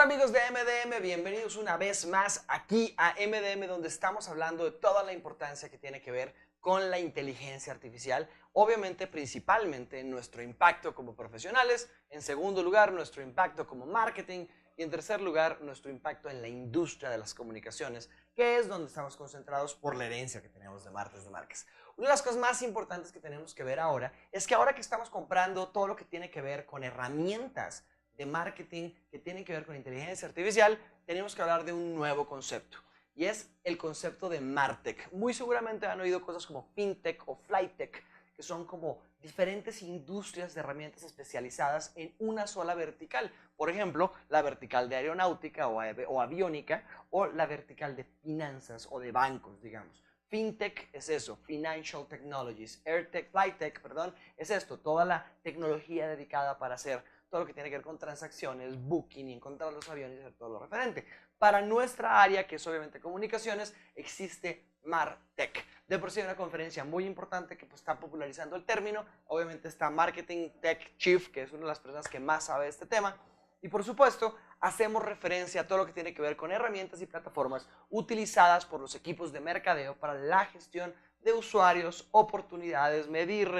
amigos de MDM, bienvenidos una vez más aquí a MDM, donde estamos hablando de toda la importancia que tiene que ver con la inteligencia artificial, obviamente principalmente nuestro impacto como profesionales, en segundo lugar nuestro impacto como marketing y en tercer lugar nuestro impacto en la industria de las comunicaciones, que es donde estamos concentrados por la herencia que tenemos de marcas de marcas. Una de las cosas más importantes que tenemos que ver ahora es que ahora que estamos comprando todo lo que tiene que ver con herramientas de marketing que tienen que ver con inteligencia artificial, tenemos que hablar de un nuevo concepto y es el concepto de MarTech. Muy seguramente han oído cosas como FinTech o FlyTech, que son como diferentes industrias de herramientas especializadas en una sola vertical. Por ejemplo, la vertical de aeronáutica o aviónica, o la vertical de finanzas o de bancos, digamos. FinTech es eso, Financial Technologies. AirTech, FlyTech, perdón, es esto, toda la tecnología dedicada para hacer todo lo que tiene que ver con transacciones, booking y encontrar los aviones y hacer todo lo referente. Para nuestra área, que es obviamente comunicaciones, existe MarTech. De por sí hay una conferencia muy importante que está popularizando el término. Obviamente está Marketing Tech Chief, que es una de las personas que más sabe de este tema. Y por supuesto, hacemos referencia a todo lo que tiene que ver con herramientas y plataformas utilizadas por los equipos de mercadeo para la gestión de usuarios, oportunidades, medir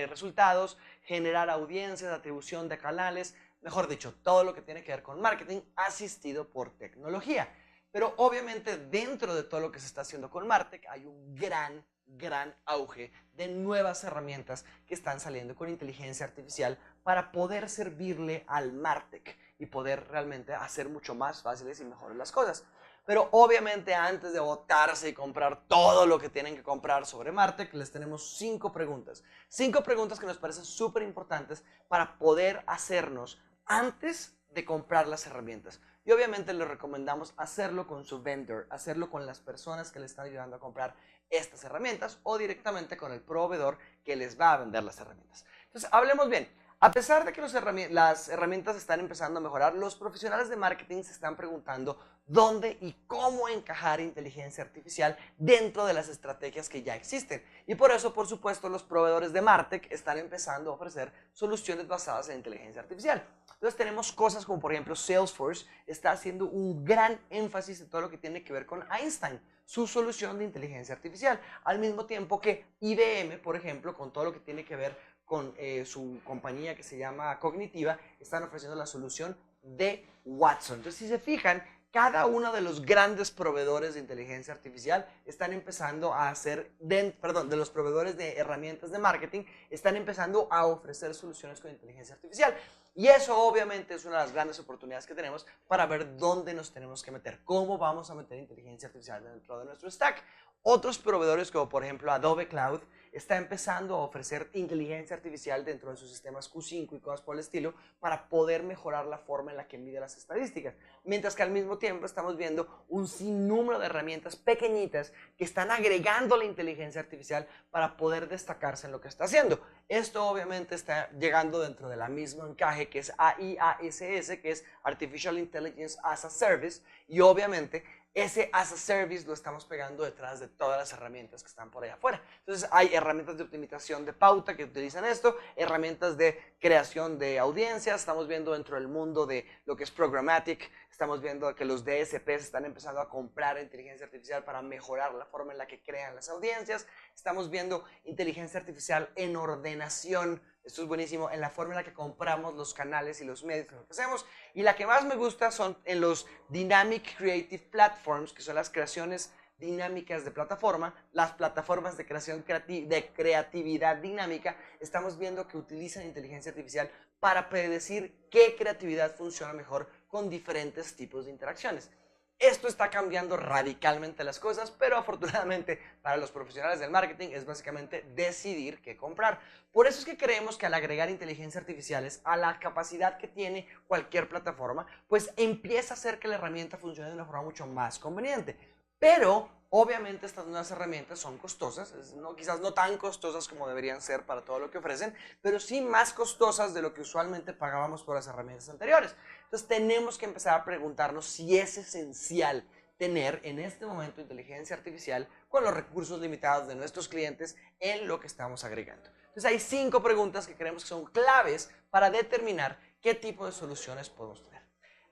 resultados, generar audiencias, atribución de canales, mejor dicho, todo lo que tiene que ver con marketing asistido por tecnología. Pero obviamente dentro de todo lo que se está haciendo con MarTech hay un gran auge de nuevas herramientas que están saliendo con inteligencia artificial para poder servirle al MarTech y poder realmente hacer mucho más fáciles y mejores las cosas. Pero obviamente antes de botarse y comprar todo lo que tienen que comprar sobre MarTech, les tenemos 5 preguntas. 5 preguntas que nos parecen súper importantes para poder hacernos antes de comprar las herramientas. Y obviamente les recomendamos hacerlo con su vendor, hacerlo con las personas que les están ayudando a comprar estas herramientas o directamente con el proveedor que les va a vender las herramientas. Entonces, hablemos bien. A pesar de que las herramientas están empezando a mejorar, los profesionales de marketing se están preguntando dónde y cómo encajar inteligencia artificial dentro de las estrategias que ya existen. Y por eso, por supuesto, los proveedores de MarTech están empezando a ofrecer soluciones basadas en inteligencia artificial. Entonces tenemos cosas como, por ejemplo, Salesforce está haciendo un gran énfasis en todo lo que tiene que ver con Einstein, su solución de inteligencia artificial, al mismo tiempo que IBM, por ejemplo, con todo lo que tiene que ver con su compañía que se llama Cognitiva, están ofreciendo la solución de Watson. Entonces, si se fijan, cada uno de los grandes proveedores de inteligencia artificial están empezando a hacer, de los proveedores de herramientas de marketing, están empezando a ofrecer soluciones con inteligencia artificial. Y eso obviamente es una de las grandes oportunidades que tenemos para ver dónde nos tenemos que meter, cómo vamos a meter inteligencia artificial dentro de nuestro stack. Otros proveedores como por ejemplo Adobe Cloud está empezando a ofrecer inteligencia artificial dentro de sus sistemas Q5 y cosas por el estilo para poder mejorar la forma en la que mide las estadísticas. Mientras que al mismo tiempo estamos viendo un sinnúmero de herramientas pequeñitas que están agregando la inteligencia artificial para poder destacarse en lo que está haciendo. Esto obviamente está llegando dentro de la misma encaje que es AIaaS, que es Artificial Intelligence as a Service, y obviamente ese as a service lo estamos pegando detrás de todas las herramientas que están por allá afuera. Entonces hay herramientas de optimización de pauta que utilizan esto, herramientas de creación de audiencias, estamos viendo dentro del mundo de lo que es programmatic, estamos viendo que los DSPs están empezando a comprar inteligencia artificial para mejorar la forma en la que crean las audiencias, estamos viendo inteligencia artificial en ordenación. Esto es buenísimo, en la forma en la que compramos los canales y los medios, lo que hacemos. Y la que más me gusta son en los Dynamic Creative Platforms, que son las creaciones dinámicas de plataforma, las plataformas de creación de creatividad dinámica. Estamos viendo que utilizan inteligencia artificial para predecir qué creatividad funciona mejor con diferentes tipos de interacciones. Esto está cambiando radicalmente las cosas, pero afortunadamente para los profesionales del marketing es básicamente decidir qué comprar. Por eso es que creemos que al agregar inteligencia artificiales a la capacidad que tiene cualquier plataforma, pues empieza a hacer que la herramienta funcione de una forma mucho más conveniente. Pero obviamente estas nuevas herramientas son costosas, quizás no tan costosas como deberían ser para todo lo que ofrecen, pero sí más costosas de lo que usualmente pagábamos por las herramientas anteriores. Entonces tenemos que empezar a preguntarnos si es esencial tener en este momento inteligencia artificial con los recursos limitados de nuestros clientes en lo que estamos agregando. Entonces hay 5 preguntas que creemos que son claves para determinar qué tipo de soluciones podemos tener.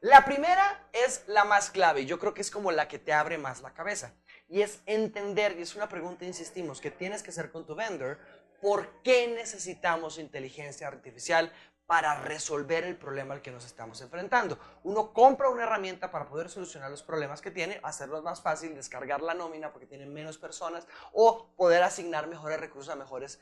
La primera es la más clave, yo creo que es como la que te abre más la cabeza. Y es entender, y es una pregunta, insistimos, que tienes que hacer con tu vendor, ¿por qué necesitamos inteligencia artificial para resolver el problema al que nos estamos enfrentando? Uno compra una herramienta para poder solucionar los problemas que tiene, hacerlos más fácil, descargar la nómina porque tienen menos personas o poder asignar mejores recursos a mejores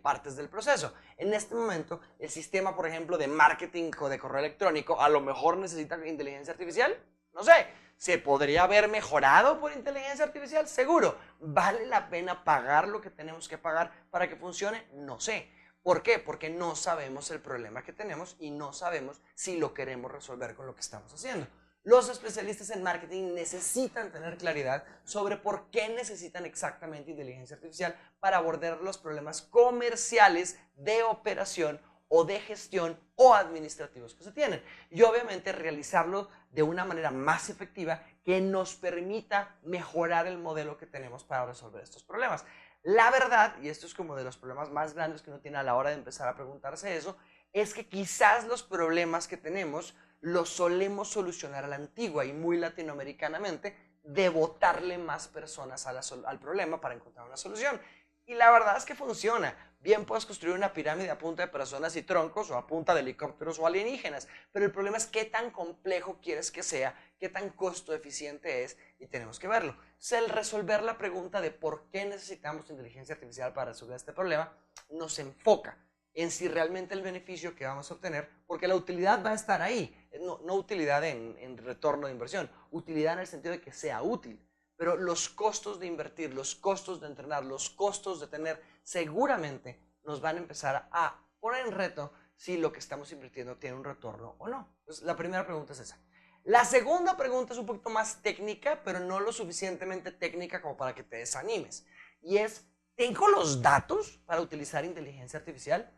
partes del proceso. En este momento, el sistema, por ejemplo, de marketing o de correo electrónico, a lo mejor necesita inteligencia artificial, no sé. ¿Se podría haber mejorado por inteligencia artificial? Seguro. ¿Vale la pena pagar lo que tenemos que pagar para que funcione? No sé. ¿Por qué? Porque no sabemos el problema que tenemos y no sabemos si lo queremos resolver con lo que estamos haciendo. Los especialistas en marketing necesitan tener claridad sobre por qué necesitan exactamente inteligencia artificial para abordar los problemas comerciales de operación o de gestión o administrativos que se tienen. Y obviamente realizarlo de una manera más efectiva que nos permita mejorar el modelo que tenemos para resolver estos problemas. La verdad, y esto es como de los problemas más grandes que uno tiene a la hora de empezar a preguntarse eso, es que quizás los problemas que tenemos los solemos solucionar a la antigua y muy latinoamericanamente de botarle más personas al problema para encontrar una solución. Y la verdad es que funciona. Bien puedes construir una pirámide a punta de personas y troncos o a punta de helicópteros o alienígenas, pero el problema es qué tan complejo quieres que sea, qué tan costo eficiente es y tenemos que verlo. Entonces, el resolver la pregunta de por qué necesitamos inteligencia artificial para resolver este problema nos enfoca en si realmente el beneficio que vamos a obtener, porque la utilidad va a estar ahí, no utilidad en retorno de inversión, utilidad en el sentido de que sea útil. Pero los costos de invertir, los costos de entrenar, los costos de tener, seguramente nos van a empezar a poner en reto si lo que estamos invirtiendo tiene un retorno o no. Entonces, la primera pregunta es esa. La segunda pregunta es un poquito más técnica, pero no lo suficientemente técnica como para que te desanimes. Y es, ¿tengo los datos para utilizar inteligencia artificial?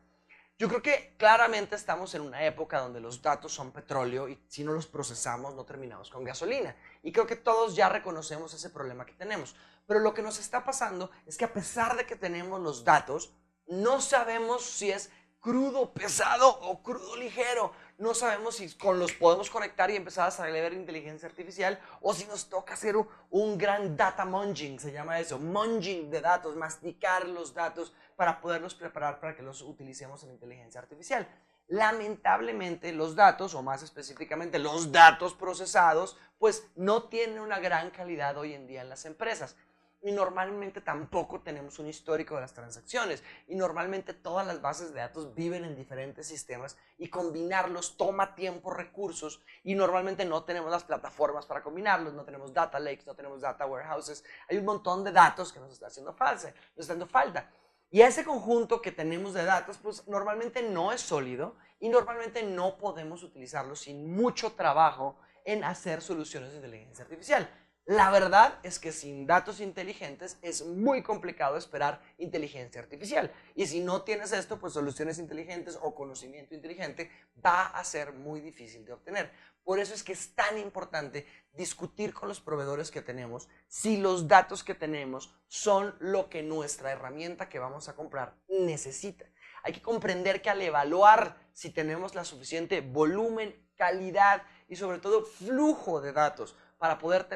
Yo creo que claramente estamos en una época donde los datos son petróleo y si no los procesamos no terminamos con gasolina. Y creo que todos ya reconocemos ese problema que tenemos. Pero lo que nos está pasando es que a pesar de que tenemos los datos, no sabemos si es crudo pesado o crudo ligero. No sabemos si los podemos conectar y empezar a saber inteligencia artificial o si nos toca hacer un gran data munging, se llama eso, munging de datos, masticar los datos para poderlos preparar para que los utilicemos en inteligencia artificial. Lamentablemente los datos, o más específicamente los datos procesados, pues no tienen una gran calidad hoy en día en las empresas. Y normalmente tampoco tenemos un histórico de las transacciones. Y normalmente todas las bases de datos viven en diferentes sistemas y combinarlos toma tiempo, recursos. Y normalmente no tenemos las plataformas para combinarlos, no tenemos data lakes, no tenemos data warehouses. Hay un montón de datos que nos está haciendo falta. Y ese conjunto que tenemos de datos, pues normalmente no es sólido y normalmente no podemos utilizarlo sin mucho trabajo en hacer soluciones de inteligencia artificial. La verdad es que sin datos inteligentes es muy complicado esperar inteligencia artificial. Y si no tienes esto, pues soluciones inteligentes o conocimiento inteligente va a ser muy difícil de obtener. Por eso es que es tan importante discutir con los proveedores que tenemos si los datos que tenemos son lo que nuestra herramienta que vamos a comprar necesita. Hay que comprender que al evaluar si tenemos la suficiente volumen, calidad y sobre todo flujo de datos para poder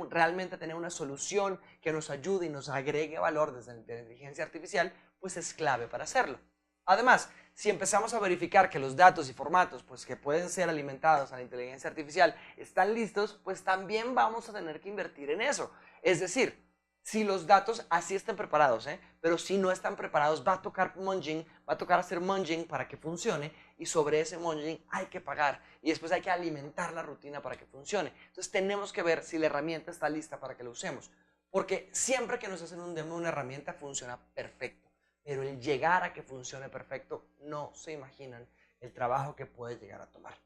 realmente tener una solución que nos ayude y nos agregue valor desde la inteligencia artificial, pues es clave para hacerlo. Además, si empezamos a verificar que los datos y formatos pues, que pueden ser alimentados a la inteligencia artificial están listos, pues también vamos a tener que invertir en eso. Es decir, si los datos así están preparados, pero si no están preparados, va a tocar hacer munging para que funcione y sobre ese munging hay que pagar y después hay que alimentar la rutina para que funcione. Entonces tenemos que ver si la herramienta está lista para que la usemos, porque siempre que nos hacen un demo de una herramienta funciona perfecto, pero el llegar a que funcione perfecto no se imaginan el trabajo que puede llegar a tomar.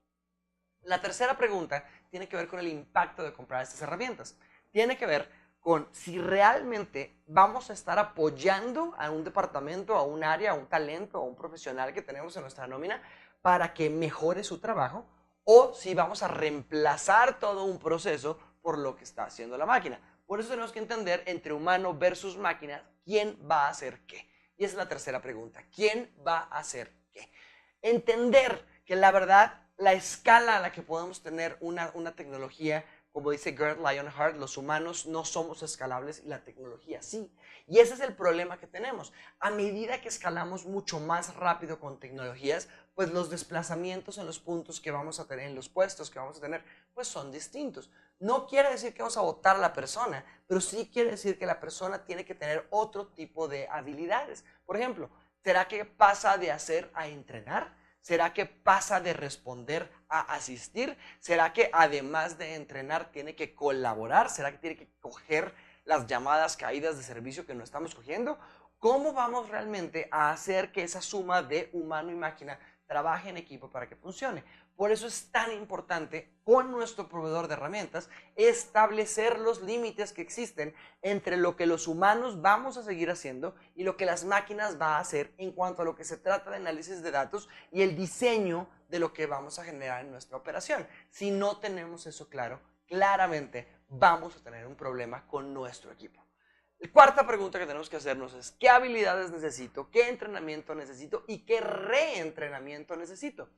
La tercera pregunta tiene que ver con el impacto de comprar estas herramientas. Tiene que ver con si realmente vamos a estar apoyando a un departamento, a un área, a un talento, a un profesional que tenemos en nuestra nómina para que mejore su trabajo o si vamos a reemplazar todo un proceso por lo que está haciendo la máquina. Por eso tenemos que entender entre humano versus máquina quién va a hacer qué. Y esa es la tercera pregunta. ¿Quién va a hacer qué? Entender que la verdad, la escala a la que podemos tener una tecnología, como dice Gerd Lionheart, los humanos no somos escalables y la tecnología sí. Y ese es el problema que tenemos. A medida que escalamos mucho más rápido con tecnologías, pues los desplazamientos en los puntos que vamos a tener, en los puestos que vamos a tener, pues son distintos. No quiere decir que vamos a votar a la persona, pero sí quiere decir que la persona tiene que tener otro tipo de habilidades. Por ejemplo, ¿será que pasa de hacer a entrenar? ¿Será que pasa de responder a asistir? ¿Será que además de entrenar tiene que colaborar? ¿Será que tiene que coger las llamadas caídas de servicio que no estamos cogiendo? ¿Cómo vamos realmente a hacer que esa suma de humano y máquina trabaje en equipo para que funcione? Por eso es tan importante con nuestro proveedor de herramientas establecer los límites que existen entre lo que los humanos vamos a seguir haciendo y lo que las máquinas van a hacer en cuanto a lo que se trata de análisis de datos y el diseño de lo que vamos a generar en nuestra operación. Si no tenemos eso claro, claramente vamos a tener un problema con nuestro equipo. La cuarta pregunta que tenemos que hacernos es, ¿qué habilidades necesito? ¿Qué entrenamiento necesito? ¿Y qué reentrenamiento necesito?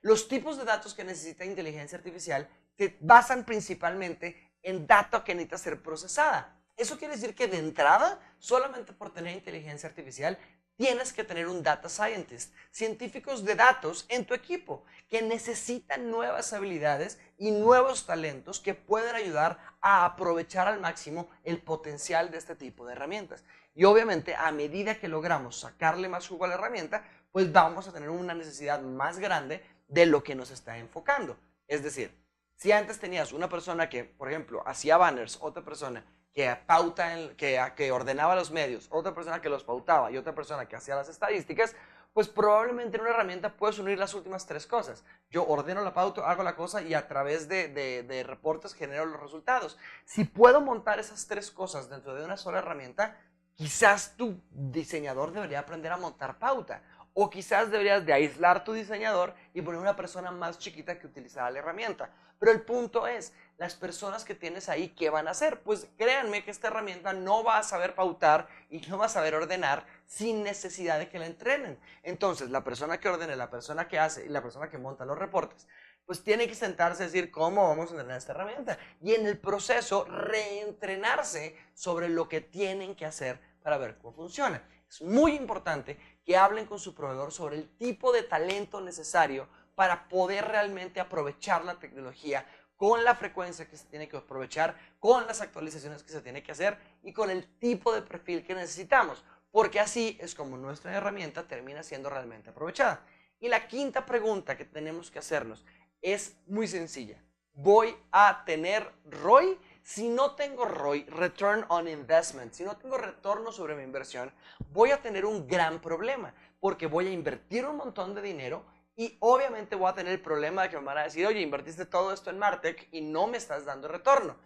Los tipos de datos que necesita inteligencia artificial se basan principalmente en data que necesita ser procesada. Eso quiere decir que de entrada, solamente por tener inteligencia artificial, tienes que tener un data scientist, científicos de datos en tu equipo, que necesitan nuevas habilidades y nuevos talentos que pueden ayudar a aprovechar al máximo el potencial de este tipo de herramientas. Y obviamente, a medida que logramos sacarle más jugo a la herramienta, pues vamos a tener una necesidad más grande de lo que nos está enfocando. Es decir, si antes tenías una persona que, por ejemplo, hacía banners, otra persona que ordenaba los medios, otra persona que los pautaba y otra persona que hacía las estadísticas, pues probablemente en una herramienta puedes unir las últimas tres cosas. Yo ordeno la pauta, hago la cosa y a través de reportes genero los resultados. Si puedo montar esas tres cosas dentro de una sola herramienta, quizás tu diseñador debería aprender a montar pauta. O quizás deberías de aislar tu diseñador y poner una persona más chiquita que utilizara la herramienta. Pero el punto es, las personas que tienes ahí, ¿qué van a hacer? Pues créanme que esta herramienta no va a saber pautar y no va a saber ordenar sin necesidad de que la entrenen. Entonces, la persona que ordene, la persona que hace y la persona que monta los reportes, pues tiene que sentarse a decir cómo vamos a entrenar esta herramienta. Y en el proceso, reentrenarse sobre lo que tienen que hacer para ver cómo funciona. Es muy importante que hablen con su proveedor sobre el tipo de talento necesario para poder realmente aprovechar la tecnología con la frecuencia que se tiene que aprovechar, con las actualizaciones que se tiene que hacer y con el tipo de perfil que necesitamos, porque así es como nuestra herramienta termina siendo realmente aprovechada. Y la quinta pregunta que tenemos que hacernos es muy sencilla. ¿Voy a tener ROI? Si no tengo ROI, Return on Investment, si no tengo retorno sobre mi inversión, voy a tener un gran problema, porque voy a invertir un montón de dinero y obviamente voy a tener el problema de que me van a decir, oye, invertiste todo esto en Martech y no me estás dando retorno.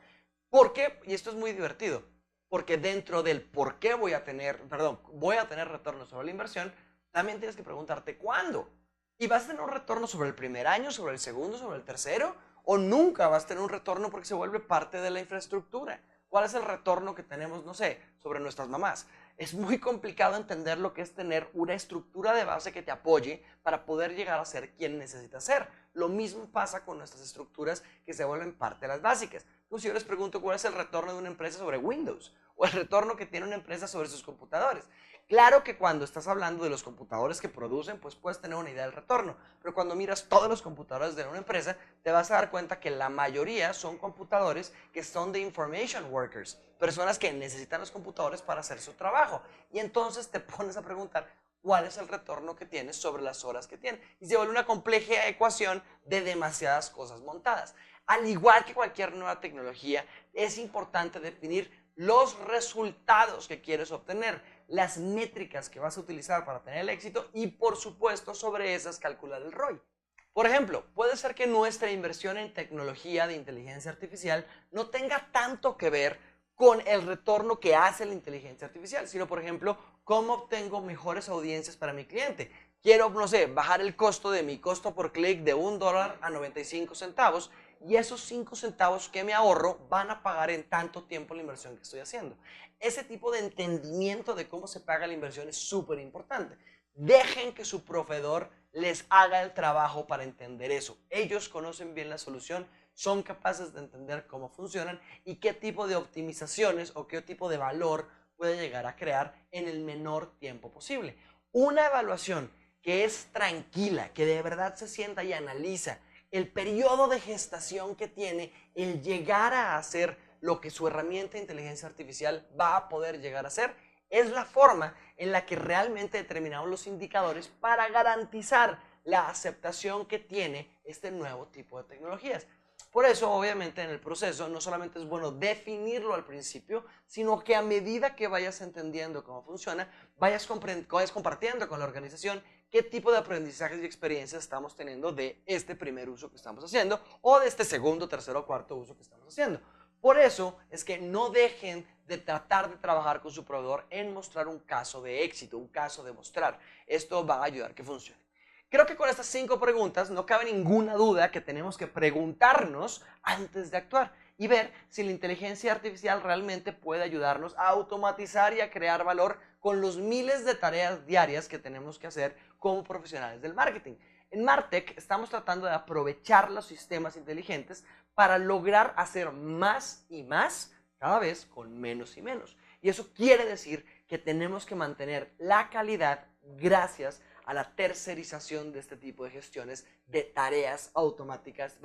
¿Por qué? Y esto es muy divertido, porque dentro del por qué voy a tener retorno sobre la inversión, también tienes que preguntarte cuándo. ¿Y vas a tener un retorno sobre el primer año, sobre el segundo, sobre el tercero? ¿O nunca vas a tener un retorno porque se vuelve parte de la infraestructura? ¿Cuál es el retorno que tenemos, no sé, sobre nuestras mamás? Es muy complicado entender lo que es tener una estructura de base que te apoye para poder llegar a ser quien necesitas ser. Lo mismo pasa con nuestras estructuras que se vuelven parte de las básicas. Entonces, si yo les pregunto cuál es el retorno de una empresa sobre Windows o el retorno que tiene una empresa sobre sus computadores. Claro que cuando estás hablando de los computadores que producen, pues puedes tener una idea del retorno, pero cuando miras todos los computadores de una empresa, te vas a dar cuenta que la mayoría son computadores que son de information workers, personas que necesitan los computadores para hacer su trabajo. Y entonces te pones a preguntar, ¿cuál es el retorno que tienes sobre las horas que tienes? Y se vuelve una compleja ecuación de demasiadas cosas montadas. Al igual que cualquier nueva tecnología, es importante definir los resultados que quieres obtener, las métricas que vas a utilizar para tener el éxito y, por supuesto, sobre esas calcular el ROI. Por ejemplo, puede ser que nuestra inversión en tecnología de inteligencia artificial no tenga tanto que ver con el retorno que hace la inteligencia artificial, sino, por ejemplo, cómo obtengo mejores audiencias para mi cliente. Quiero, no sé, bajar el costo de mi costo por clic de $1 a 95 centavos y esos 5 centavos que me ahorro van a pagar en tanto tiempo la inversión que estoy haciendo. Ese tipo de entendimiento de cómo se paga la inversión es súper importante. Dejen que su proveedor les haga el trabajo para entender eso. Ellos conocen bien la solución, son capaces de entender cómo funcionan y qué tipo de optimizaciones o qué tipo de valor puede llegar a crear en el menor tiempo posible. Una evaluación que es tranquila, que de verdad se sienta y analiza el periodo de gestación que tiene el llegar a hacer lo que su herramienta de inteligencia artificial va a poder llegar a hacer, es la forma en la que realmente determinamos los indicadores para garantizar la aceptación que tiene este nuevo tipo de tecnologías. Por eso, obviamente, en el proceso no solamente es bueno definirlo al principio, sino que a medida que vayas entendiendo cómo funciona, vayas compartiendo con la organización qué tipo de aprendizajes y experiencias estamos teniendo de este primer uso que estamos haciendo o de este segundo, tercero o cuarto uso que estamos haciendo. Por eso es que no dejen de tratar de trabajar con su proveedor en mostrar un caso de éxito, un caso de mostrar. Esto va a ayudar a que funcione. Creo que con estas 5 preguntas no cabe ninguna duda que tenemos que preguntarnos antes de actuar y ver si la inteligencia artificial realmente puede ayudarnos a automatizar y a crear valor con los miles de tareas diarias que tenemos que hacer como profesionales del marketing. En Martech estamos tratando de aprovechar los sistemas inteligentes para lograr hacer más y más cada vez con menos y menos. Y eso quiere decir que tenemos que mantener la calidad gracias a la tercerización de este tipo de gestiones de tareas automáticas,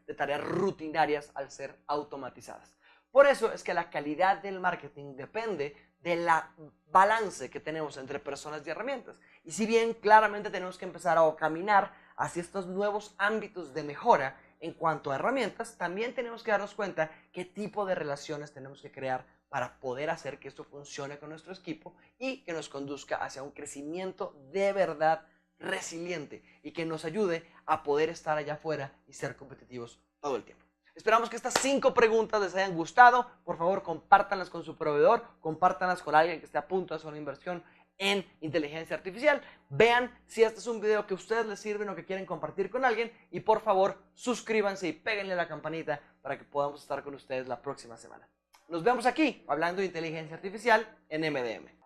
de tareas rutinarias al ser automatizadas. Por eso es que la calidad del marketing depende de la balance que tenemos entre personas y herramientas. Y si bien claramente tenemos que empezar a caminar hacia estos nuevos ámbitos de mejora en cuanto a herramientas, también tenemos que darnos cuenta qué tipo de relaciones tenemos que crear para poder hacer que esto funcione con nuestro equipo y que nos conduzca hacia un crecimiento de verdad resiliente y que nos ayude a poder estar allá afuera y ser competitivos todo el tiempo. Esperamos que estas 5 preguntas les hayan gustado. Por favor, compártanlas con su proveedor, compártanlas con alguien que esté a punto de hacer una inversión en inteligencia artificial. Vean si este es un video que a ustedes les sirven o que quieren compartir con alguien y por favor suscríbanse y péguenle a la campanita para que podamos estar con ustedes la próxima semana. Nos vemos aquí hablando de inteligencia artificial en MDM.